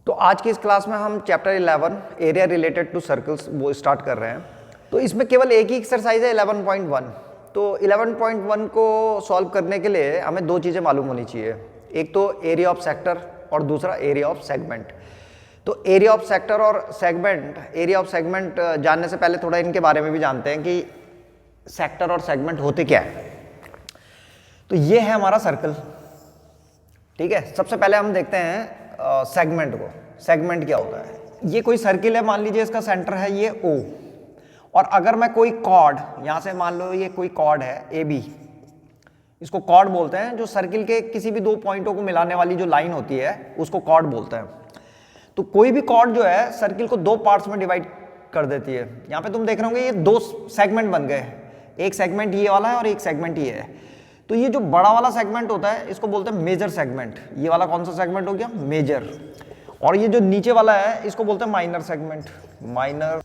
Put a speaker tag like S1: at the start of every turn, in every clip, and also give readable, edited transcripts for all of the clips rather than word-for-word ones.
S1: तो आज की इस क्लास में हम chapter 11 area related to circles वो स्टार्ट कर रहे हैं। तो इसमें केवल एक ही एक्सरसाइज है 11.1। तो 11.1 को सॉल्व करने के लिए हमें दो चीज़ें मालूम होनी चाहिए, एक तो एरिया ऑफ सेक्टर और दूसरा एरिया ऑफ सेगमेंट। तो एरिया ऑफ सेक्टर और सेगमेंट, एरिया ऑफ सेगमेंट जानने से पहले थोड़ा इनके बारे में भी जानते हैं कि सेक्टर और सेगमेंट होते क्या है। तो ये है हमारा सर्कल, ठीक है। सबसे पहले हम देखते हैं सेगमेंट को। सेगमेंट क्या होता है? ये कोई सर्किल है, मान लीजिए इसका सेंटर है ये O, और अगर मैं कोई कॉर्ड यहां से, मान लो ये कोई कॉर्ड है AB, इसको कॉर्ड बोलते हैं, जो सर्किल के किसी भी दो पॉइंटों को मिलाने वाली जो लाइन होती है उसको कॉर्ड बोलते हैं। तो कोई भी कॉर्ड जो है सर्किल को दो पार्ट्स में डिवाइड कर देती है। यहां पे तुम देख रहे होंगे ये दो सेगमेंट बन गए, एक सेगमेंट ये वाला है और एक सेगमेंट ये है। तो ये जो बड़ा वाला सेगमेंट होता है इसको बोलते हैं मेजर सेगमेंट। ये वाला कौन सा सेगमेंट हो गया? मेजर। और ये जो नीचे वाला है इसको बोलते हैं माइनर सेगमेंट, माइनर।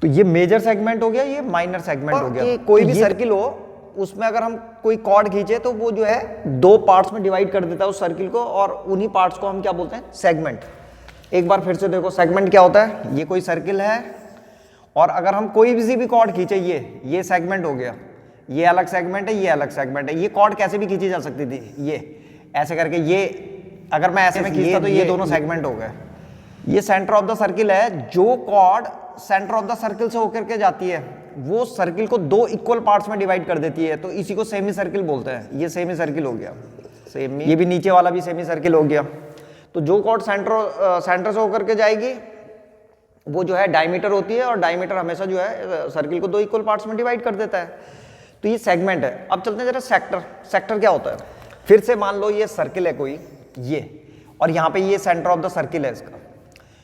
S1: तो ये मेजर सेगमेंट हो गया, ये माइनर सेगमेंट हो गया। कोई भी सर्किल हो उसमें अगर हम कोई कॉर्ड खींचे तो वो जो है दो पार्ट्स में डिवाइड कर देता है उस सर्किल को, और उन्हीं पार्ट्स को हम क्या बोलते हैं? सेगमेंट। एक बार फिर से देखो, सेगमेंट क्या होता है? ये कोई सर्किल है और अगर हम कोई भी कॉर्ड खींचे, ये सेगमेंट हो गया, ये अलग सेगमेंट है, ये अलग सेगमेंट है। ये कॉर्ड कैसे भी खींची जा सकती थी, ये ऐसे करके, ये अगर मैं ऐसे में खींचता तो ये दोनों सेगमेंट हो गए। ये सेंटर ऑफ द सर्किल है। जो chord centre of the circle से होकर के जाती है वो सर्किल को दो इक्वल पार्ट्स में डिवाइड कर देती है, तो इसी को सेमी सर्किल बोलते हैं। ये सेमी सर्किल हो गया, सेमी। ये भी नीचे वाला भी सेमी सर्किल हो गया। तो जो कॉर्ड सेंटर से होकर के जाएगी वो जो है डायमीटर होती है, और डायमीटर हमेशा जो है सर्किल को दो इक्वल पार्ट्स में डिवाइड कर देता है। तो ये सेगमेंट है। अब चलते हैं जरा सेक्टर। सेक्टर क्या होता है? फिर से मान लो ये सर्किल है कोई, ये, और यहाँ पे ये सेंटर ऑफ द सर्किल है इसका।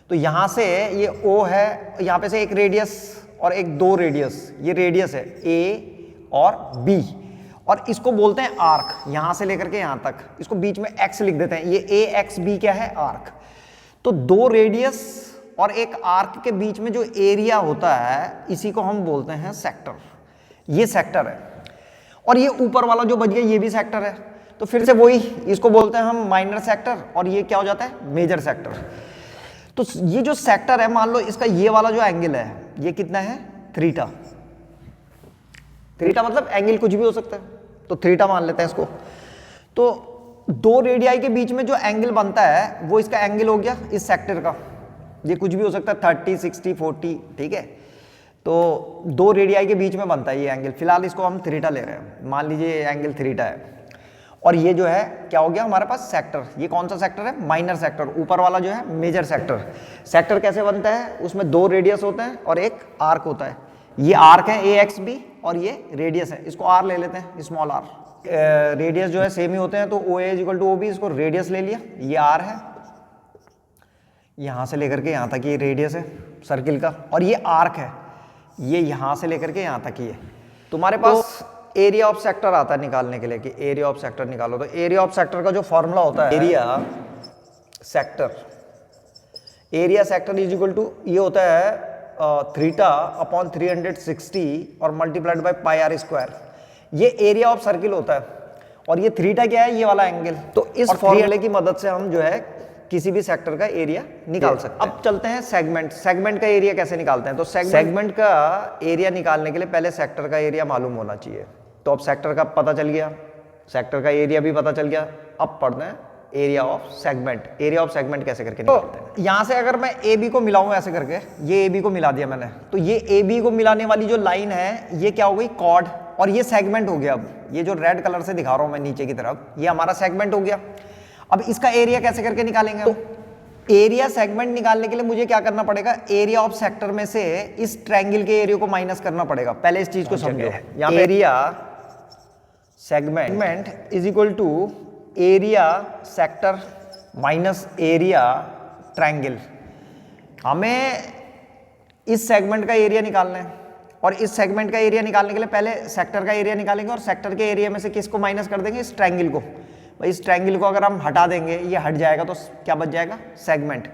S1: तो यहाँ से ये O है, यहाँ पे से एक रेडियस और एक दो रेडियस, ये रेडियस है A और B, और इसको बोलते हैं आर्क। यहाँ से लेकर के यहाँ तक, इसको बीच में X लिख देते हैं। ये AXB क्या है? आर्क। तो दो रेडियस और एक आर्क के बीच में जो एरिया होता है इसी को हम बोलते हैं सेक्टर। ये सेक्टर है। और ये ऊपर वाला जो बच गया ये भी सेक्टर है। तो फिर से वही, इसको बोलते हैं हम माइनर सेक्टर, और ये क्या हो जाता है? Major sector. तो ये जो सेक्टर है, मान लो इसका ये वाला जो एंगल है ये कितना है? थीटा। थीटा मतलब एंगल कुछ भी हो सकता है, तो थीटा मान लेते हैं इसको। तो दो रेडियाई के बीच में जो एंगल बनता है वो इसका एंगल हो गया इस सेक्टर का। ये कुछ भी हो सकता है, 30, 60, 40, ठीक है। तो दो रेडियाई के बीच में बनता है ये एंगल। फिलहाल इसको हम थीटा ले रहे हैं, मान लीजिए एंगल थीटा है। और ये जो है क्या हो गया हमारे पास? सेक्टर। ये कौन सा सेक्टर है? Minor sector. ऊपर वाला जो है मेजर सेक्टर। सेक्टर कैसे बनता है? उसमें दो रेडियस होते हैं और एक आर्क होता है। ये आर्क है AXB और ये रेडियस है, इसको R ले लेते हैं, स्मॉल r। रेडियस जो है सेम ही होते हैं, तो OA = OB, इसको रेडियस ले लिया, ये R है। यहां से लेकर के यहां तक ये रेडियस है सर्किल का, और ये आर्क है, ये यहां से लेकर के यहां तक ही है। तुम्हारे पास एरिया ऑफ सेक्टर आता है निकालने के लिए कि एरिया ऑफ सेक्टर निकालो। तो एरिया ऑफ सेक्टर का जो फॉर्मूला होता है, एरिया सेक्टर, एरिया सेक्टर ये होता है θ/360 और मल्टीप्लाइड बाय πr²। ये एरिया ऑफ सर्किल होता है, और ये थीटा क्या है? ये वाला एंगल। तो इस फॉर्मूले की मदद से हम जो है किसी भी सेक्टर का एरिया निकाल सकते हैं। अब चलते हैं सेगमेंट। सेगमेंट का एरिया कैसे निकालते हैं? तो सेगमेंट का एरिया निकालने के लिए पहले सेक्टर का एरिया मालूम होना चाहिए। तो अब सेक्टर का पता चल गया, सेक्टर का एरिया भी पता चल गया। अब पढ़ते हैं area of segment. Area of segment कैसे करके निकालते हैं? तो यहाँ से अगर मैं AB को मिलाऊं ऐसे करके, ये AB को मिला दिया मैंने, तो ये AB को मिलाने वाली जो लाइन है ये क्या हो गई? कॉर्ड। और ये सेगमेंट हो गया। अब ये जो रेड कलर से दिखा रहा हूं मैं नीचे की तरफ, ये हमारा सेगमेंट हो गया। अब इसका एरिया कैसे करके निकालेंगे? तो एरिया सेगमेंट निकालने के लिए मुझे क्या करना पड़ेगा? एरिया ऑफ सेक्टर में से इस ट्रायंगल के एरिया को माइनस करना पड़ेगा। पहले इस चीज को समझो। यहाँ पे area segment = area sector minus area triangle. हमें इस सेगमेंट का एरिया निकालना है, और इस सेगमेंट का एरिया निकालने के लिए पहले सेक्टर का एरिया निकालेंगे, और सेक्टर के एरिया में से किसको माइनस कर देंगे? इस ट्रायंगल को। भाई इस ट्रायंगल को अगर हम हटा देंगे, ये हट जाएगा, तो क्या बच जाएगा? सेगमेंट।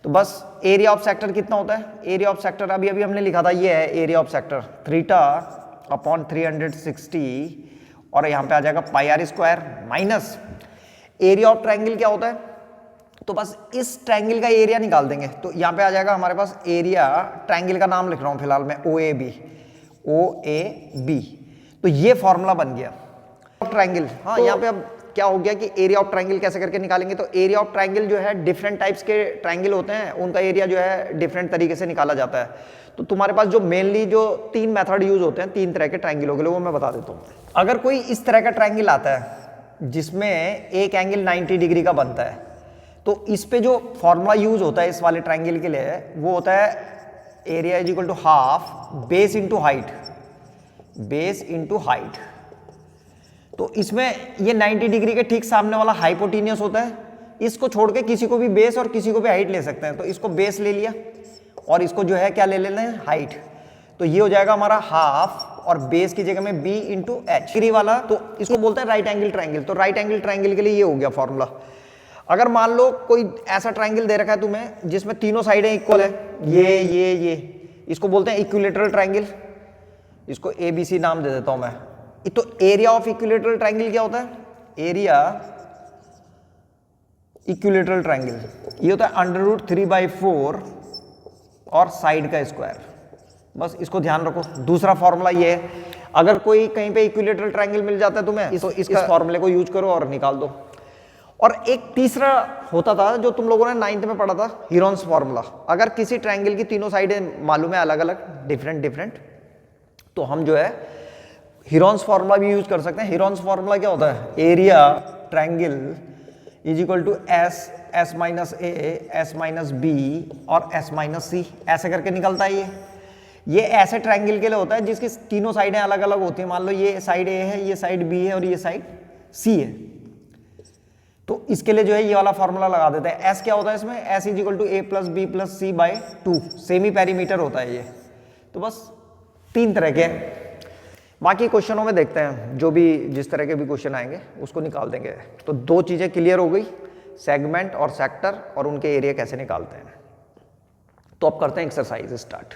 S1: तो बस एरिया ऑफ सेक्टर कितना होता है? एरिया ऑफ सेक्टर अभी हमने लिखा था, ये है एरिया ऑफ सेक्टर, θ/360, और यहाँ पे आ जाएगा πr² minus area of triangle क्या होता है? तो बस इस ट्रायंगल का एरिया निकाल देंगे। तो यहाँ पे आ जाएगा हमारे पास एरिया, ट्रायंगल का नाम लिख रहा हूँ फिलहाल मैं, ओ ए बी। तो ये फॉर्मूला बन गया ट्रायंगल। हाँ, यहाँ पे अब क्या हो गया कि एरिया ऑफ ट्रायंगल कैसे करके निकालेंगे। तो एरिया ऑफ ट्रायंगल जो है, डिफरेंट टाइप्स के ट्रायंगल होते हैं, उनका एरिया जो है डिफरेंट तरीके से निकाला जाता है। तो तुम्हारे पास जो मेनली जो 3 मेथड यूज होते हैं 3 तरह के ट्रायंगलों के लिए, वो मैं बता देता हूँ। अगर कोई इस तरह का ट्रायंगल आता है जिसमें एक एंगल 90 डिग्री का बनता है, तो इस पे जो फॉर्मूला यूज होता है इस वाले ट्रायंगल के लिए, वो होता है area is equal to half base into height, base into height. तो इसमें ये 90 डिग्री के ठीक सामने वाला हाइपोटेन्यूस होता है। इसको छोड़ के किसी को भी बेस और किसी को भी हाइट ले सकते हैं। तो इसको बेस ले लिया और इसको जो है क्या ले लेना है, हाइट। तो ये हो जाएगा हमारा हाफ और बेस की जगह में b इंटू एच डिग्री वाला। तो इसको बोलते हैं राइट एंगल ट्रायंगल। तो राइट एंगल ट्रायंगल के लिए ये हो गया फॉर्मूला। अगर मान लो कोई ऐसा ट्रायंगल दे रखा है तुम्हें जिसमें तीनों साइडें इक्वल है, ये, इसको बोलते हैं इक्विलेटरल ट्रायंगल। इसको ABC नाम दे देता हूं मैं। तो एरिया ऑफ इक्विलेटरल ट्रायंगल क्या होता है, एरिया इक्विलेटरल ट्रायंगल ये होता है √3/4 और साइड का स्क्वायर। बस इसको ध्यान रखो। दूसरा फॉर्मूला ये है, अगर कोई कहीं पे इक्विलेटरल ट्रायंगल मिल जाता है तुम्हें, तो इस फॉर्मूले को यूज करो और निकाल दो। और एक तीसरा होता था जो तुम लोगों ने 9th में पढ़ा था, हीरोन्स फॉर्मूला। अगर किसी ट्रायंगल की तीनों साइडें मालूम है अलग अलग, डिफरेंट, तो हम जो है हीरोन्स फॉर्मूला भी यूज कर सकते हैं। हीरोन्स फॉर्मूला क्या होता है, area triangle is equal to S minus A, S minus B और एस माइनस सी, ऐसे करके निकलता है। ये ऐसे ट्रायंगल के लिए होता है जिसकी तीनों साइडें अलग अलग होती हैं। मान लो ये साइड ए है, ये साइड बी है और ये साइड सी है। तो इसके लिए जो है ये वाला फॉर्मूला लगा देते हैं। एस क्या होता है इसमें, S is equal to A plus B plus C by 2, semi perimeter होता है ये। तो बस 3 तरह के। बाकी क्वेश्चनों में देखते हैं, जो भी जिस तरह के भी क्वेश्चन आएंगे उसको निकाल देंगे। तो 2 चीजें क्लियर हो गई, सेगमेंट और सेक्टर और उनके एरिया कैसे निकालते हैं। तो अब करते हैं एक्सरसाइज स्टार्ट।